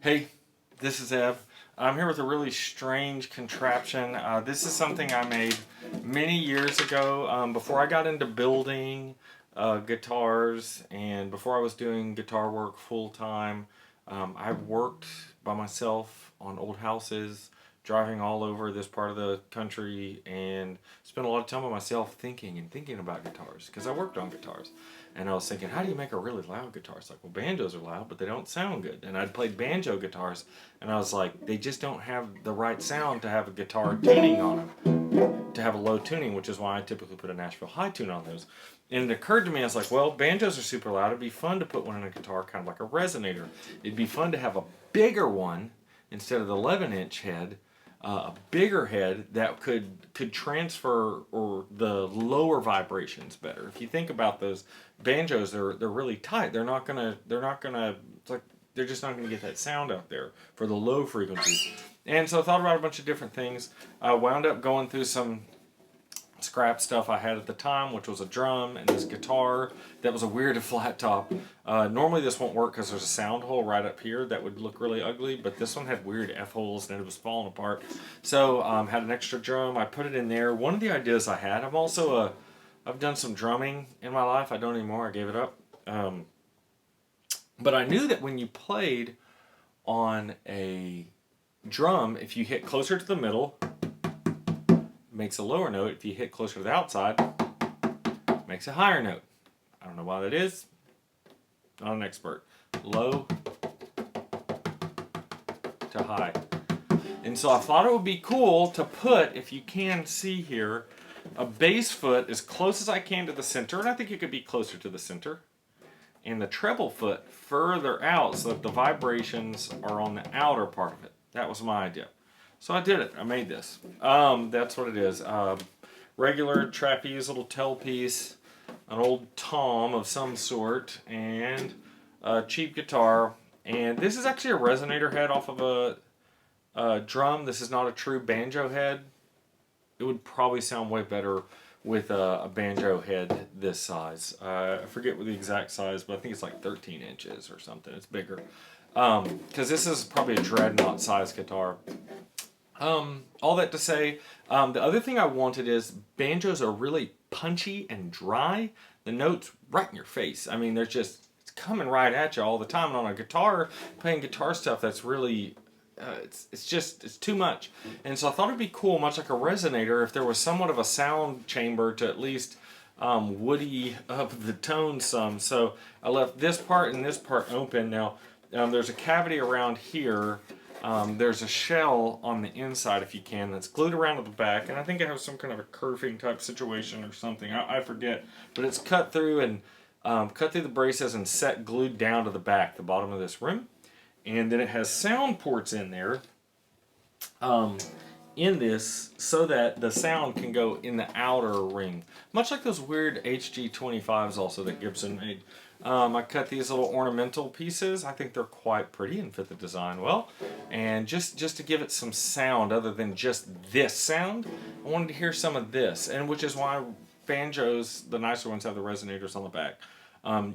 Hey, this is Eb. I'm here with a really strange contraption. This is something I made many years ago before I got into building guitars and before I was doing guitar work full time. I worked by myself on old houses, driving all over this part of the country, and spent a lot of time by myself thinking about guitars because I worked on guitars. And I was thinking, how do you make a really loud guitar? It's like, well, banjos are loud, but they don't sound good. And I'd played banjo guitars, and I was like, they just don't have the right sound to have a guitar tuning on them, to have a low tuning, which is why I typically put a Nashville high tune on those. And it occurred to me, I was like, well, banjos are super loud. It'd be fun to put one in a guitar, kind of like a resonator. It'd be fun to have a bigger one instead of the 11-inch head, a bigger head that could transfer or the lower vibrations better. If you think about those banjos, they're really tight. They're not gonna. It's like they're just not gonna get that sound out there for the low frequencies. And so I thought about a bunch of different things. I wound up going through some scrap stuff I had at the time, which was a drum and this guitar that was a weird flat top. Normally this won't work because there's a sound hole right up here that would look really ugly, but this one had weird F holes and it was falling apart. So had an extra drum. I put it in there. One of the ideas I had, I've done some drumming in my life. I don't anymore. I gave it up. But I knew that when you played on a drum, if you hit closer to the middle, makes a lower note. If you hit closer to the outside, makes a higher note. I don't know why that is. Not an expert. Low to high. And so I thought it would be cool to put, if you can see here, a bass foot as close as I can to the center, and I think it could be closer to the center, and the treble foot further out so that the vibrations are on the outer part of it. That was my idea. So I did it. I made this. That's what it is. Regular trapeze little tailpiece, an old tom of some sort, and a cheap guitar. And this is actually a resonator head off of a drum. This is not a true banjo head. It would probably sound way better with a banjo head this size. I forget what the exact size, but I think it's like 13 inches or something. It's bigger. Because this is probably a dreadnought size guitar. All that to say, the other thing I wanted is banjos are really punchy and dry. The notes right in your face. I mean, it's coming right at you all the time. And on a guitar, playing guitar stuff, that's really, it's too much. And so I thought it'd be cool, much like a resonator, if there was somewhat of a sound chamber to at least woody up the tone some. So I left this part and this part open. Now, there's a cavity around here. There's a shell on the inside, if you can, that's glued around to the back, and I think it has some kind of a curving type situation or something. I forget, but it's cut through and cut through the braces and set glued down to the back, the bottom of this rim, and then it has sound ports in there, in this, so that the sound can go in the outer ring, much like those weird HG25s also that Gibson made. I cut these little ornamental pieces. I think they're quite pretty and fit the design well. And just to give it some sound other than just this sound, I wanted to hear some of this, and which is why banjos, the nicer ones, have the resonators on the back.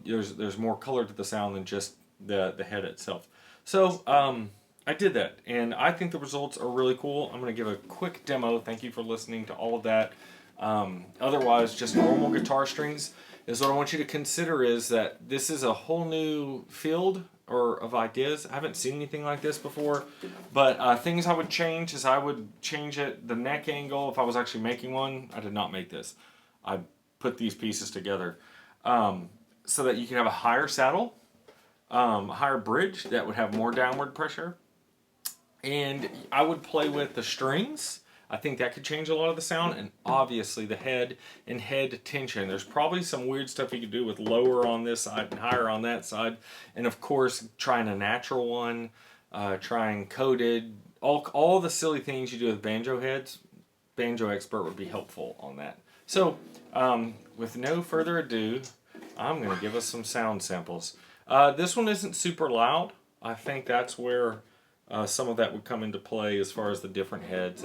There's more color to the sound than just the head itself. So I did that, and I think the results are really cool. I'm going to give a quick demo. Thank you for listening to all of that. Otherwise, just normal guitar strings is what I want you to consider, is that this is a whole new field of ideas. I haven't seen anything like this before, but things I would change is I would change the neck angle. If I was actually making one, I did not make this. I put these pieces together so that you can have a higher saddle, a higher bridge that would have more downward pressure, and I would play with the strings. I think that could change a lot of the sound, and obviously the head and head tension. There's probably some weird stuff you could do with lower on this side and higher on that side, and of course trying a natural one, trying coated, all the silly things you do with banjo heads. Banjo expert would be helpful on that. So with no further ado, I'm going to give us some sound samples. This one isn't super loud. I think that's where some of that would come into play as far as the different heads.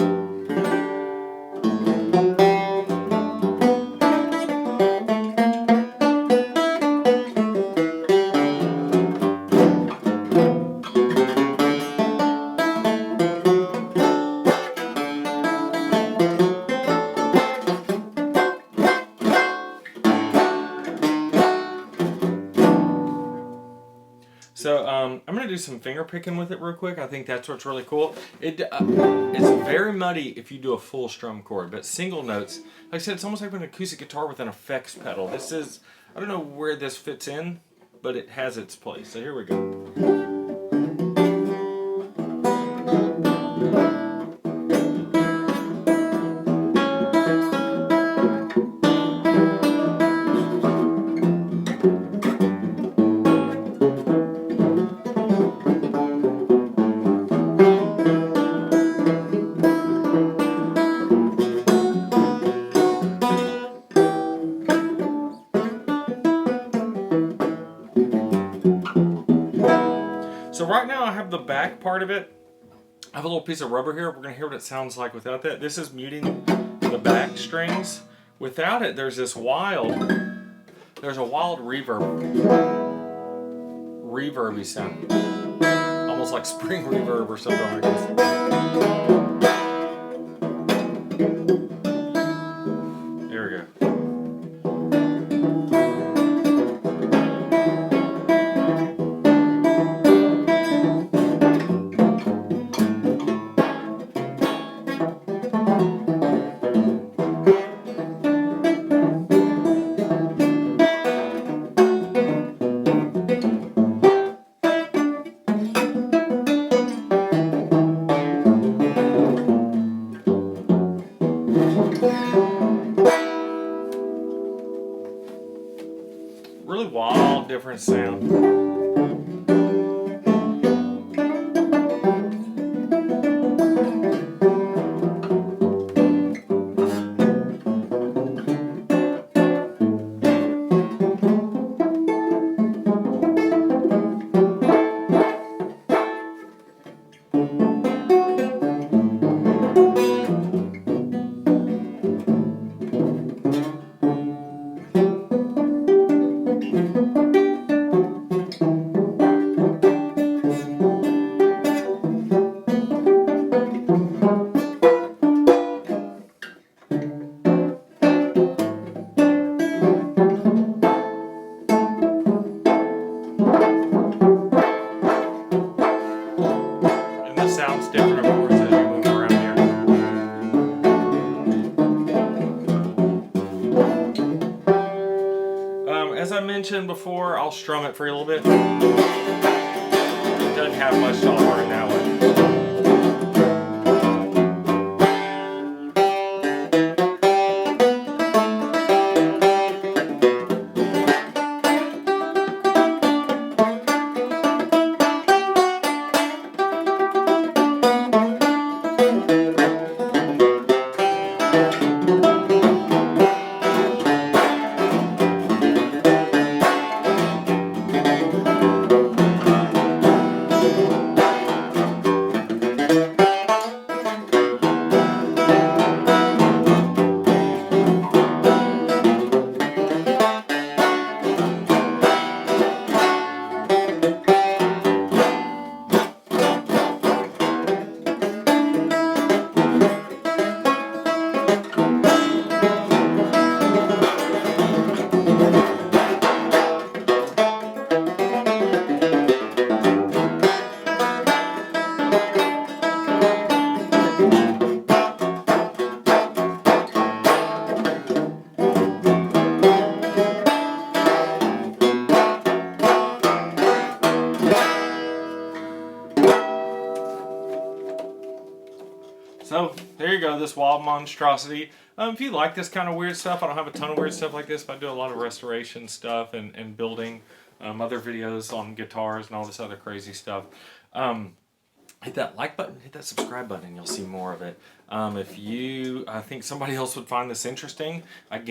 So I'm going to do some finger picking with it real quick. I think that's what's really cool. It's very muddy if you do a full strum chord, but single notes, like I said, it's almost like an acoustic guitar with an effects pedal. This is, I don't know where this fits in, but it has its place. So here we go. So right now I have the back part of it. I have a little piece of rubber here. We're going to hear what it sounds like without that. This is muting the back strings. Without it, there's a wild reverby sound. Almost like spring reverb or something like this. There we go. Really wild, different sound. Sounds different, of course, as you move around here. As I mentioned before, I'll strum it for you a little bit. It doesn't have much to offer in that way. So there you go, this wild monstrosity. If you like this kind of weird stuff, I don't have a ton of weird stuff like this, but I do a lot of restoration stuff and building other videos on guitars and all this other crazy stuff. Hit that like button, hit that subscribe button, and you'll see more of it. If you think somebody else would find this interesting, I guarantee